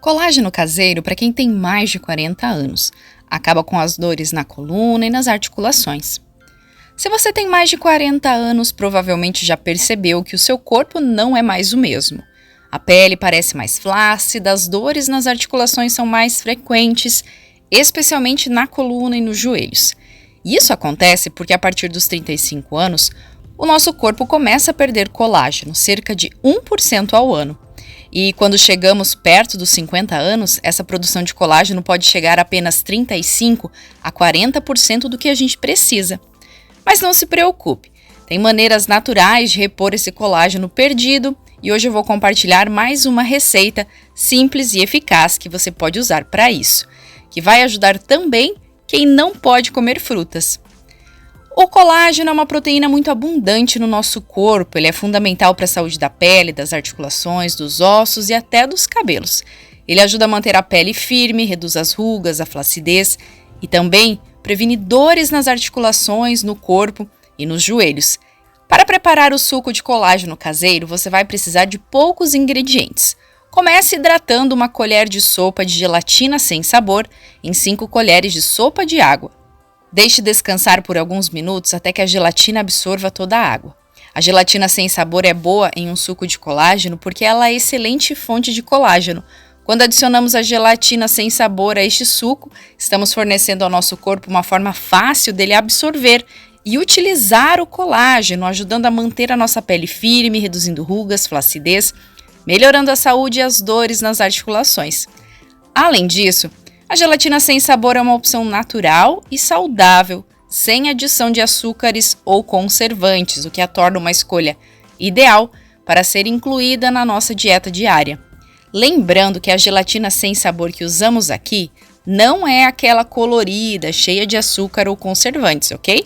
Colágeno caseiro para quem tem mais de 40 anos. Acaba com as dores na coluna e nas articulações. Se você tem mais de 40 anos, provavelmente já percebeu que o seu corpo não é mais o mesmo. A pele parece mais flácida, as dores nas articulações são mais frequentes, especialmente na coluna e nos joelhos. Isso acontece porque a partir dos 35 anos, o nosso corpo começa a perder colágeno, cerca de 1% ao ano. E quando chegamos perto dos 50 anos, essa produção de colágeno pode chegar a apenas 35% a 40% do que a gente precisa. Mas não se preocupe, tem maneiras naturais de repor esse colágeno perdido e hoje eu vou compartilhar mais uma receita simples e eficaz que você pode usar para isso, que vai ajudar também quem não pode comer frutas. O colágeno é uma proteína muito abundante no nosso corpo, ele é fundamental para a saúde da pele, das articulações, dos ossos e até dos cabelos. Ele ajuda a manter a pele firme, reduz as rugas, a flacidez e também previne dores nas articulações, no corpo e nos joelhos. Para preparar o suco de colágeno caseiro, você vai precisar de poucos ingredientes. Comece hidratando uma colher de sopa de gelatina sem sabor em 5 colheres de sopa de água. Deixe descansar por alguns minutos até que a gelatina absorva toda a água. A gelatina sem sabor é boa em um suco de colágeno porque ela é excelente fonte de colágeno. Quando adicionamos a gelatina sem sabor a este suco, estamos fornecendo ao nosso corpo uma forma fácil dele absorver e utilizar o colágeno, ajudando a manter a nossa pele firme, reduzindo rugas, flacidez, melhorando a saúde e as dores nas articulações. Além disso, a gelatina sem sabor é uma opção natural e saudável, sem adição de açúcares ou conservantes, o que a torna uma escolha ideal para ser incluída na nossa dieta diária. Lembrando que a gelatina sem sabor que usamos aqui não é aquela colorida, cheia de açúcar ou conservantes, ok?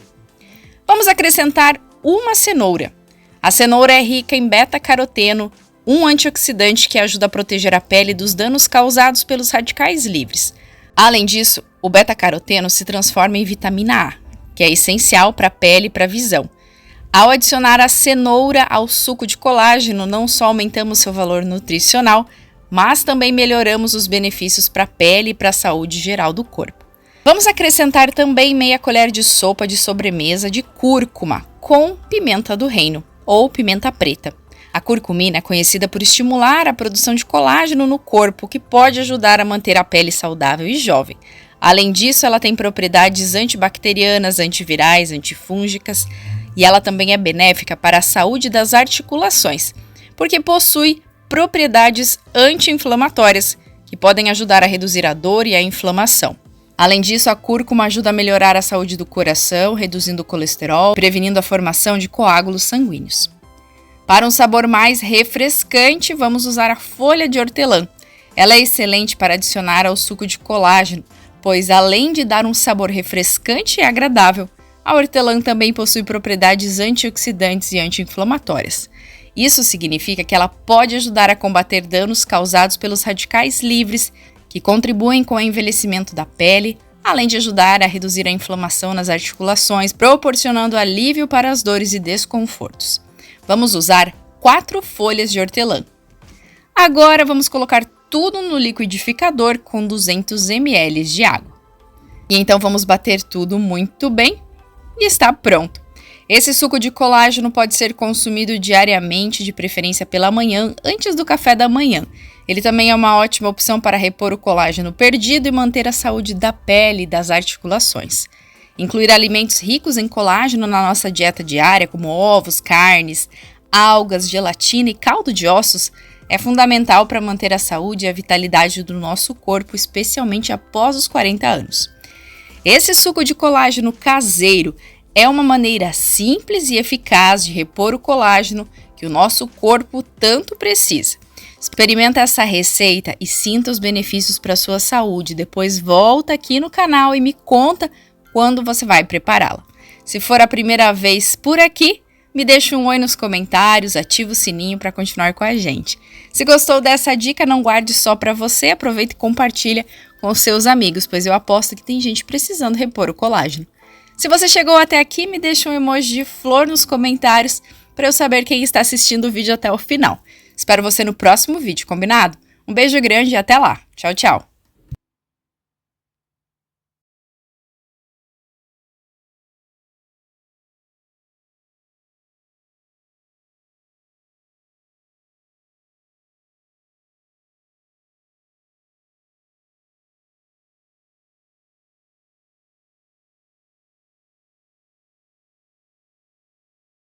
Vamos acrescentar uma cenoura. A cenoura é rica em beta-caroteno, um antioxidante que ajuda a proteger a pele dos danos causados pelos radicais livres. Além disso, o beta-caroteno se transforma em vitamina A, que é essencial para a pele e para a visão. Ao adicionar a cenoura ao suco de colágeno, não só aumentamos seu valor nutricional, mas também melhoramos os benefícios para a pele e para a saúde geral do corpo. Vamos acrescentar também meia colher de sopa de sobremesa de cúrcuma com pimenta do reino, ou pimenta preta. A curcumina é conhecida por estimular a produção de colágeno no corpo, o que pode ajudar a manter a pele saudável e jovem. Além disso, ela tem propriedades antibacterianas, antivirais, antifúngicas e ela também é benéfica para a saúde das articulações, porque possui propriedades anti-inflamatórias que podem ajudar a reduzir a dor e a inflamação. Além disso, a cúrcuma ajuda a melhorar a saúde do coração, reduzindo o colesterol, prevenindo a formação de coágulos sanguíneos. Para um sabor mais refrescante, vamos usar a folha de hortelã. Ela é excelente para adicionar ao suco de colágeno, pois além de dar um sabor refrescante e agradável, a hortelã também possui propriedades antioxidantes e anti-inflamatórias. Isso significa que ela pode ajudar a combater danos causados pelos radicais livres, que contribuem com o envelhecimento da pele, além de ajudar a reduzir a inflamação nas articulações, proporcionando alívio para as dores e desconfortos. Vamos usar 4 folhas de hortelã. Agora vamos colocar tudo no liquidificador com 200 ml de água. E então vamos bater tudo muito bem e está pronto. Esse suco de colágeno pode ser consumido diariamente, de preferência pela manhã, antes do café da manhã. Ele também é uma ótima opção para repor o colágeno perdido e manter a saúde da pele e das articulações. Incluir alimentos ricos em colágeno na nossa dieta diária, como ovos, carnes, algas, gelatina e caldo de ossos, é fundamental para manter a saúde e a vitalidade do nosso corpo, especialmente após os 40 anos. Esse suco de colágeno caseiro é uma maneira simples e eficaz de repor o colágeno que o nosso corpo tanto precisa. Experimenta essa receita e sinta os benefícios para a sua saúde. Depois volta aqui no canal e me conta quando você vai prepará-la. Se for a primeira vez por aqui, me deixa um oi nos comentários, ativa o sininho para continuar com a gente. Se gostou dessa dica, não guarde só para você, aproveita e compartilha com os seus amigos, pois eu aposto que tem gente precisando repor o colágeno. Se você chegou até aqui, me deixa um emoji de flor nos comentários para eu saber quem está assistindo o vídeo até o final. Espero você no próximo vídeo, combinado? Um beijo grande e até lá. Tchau, tchau.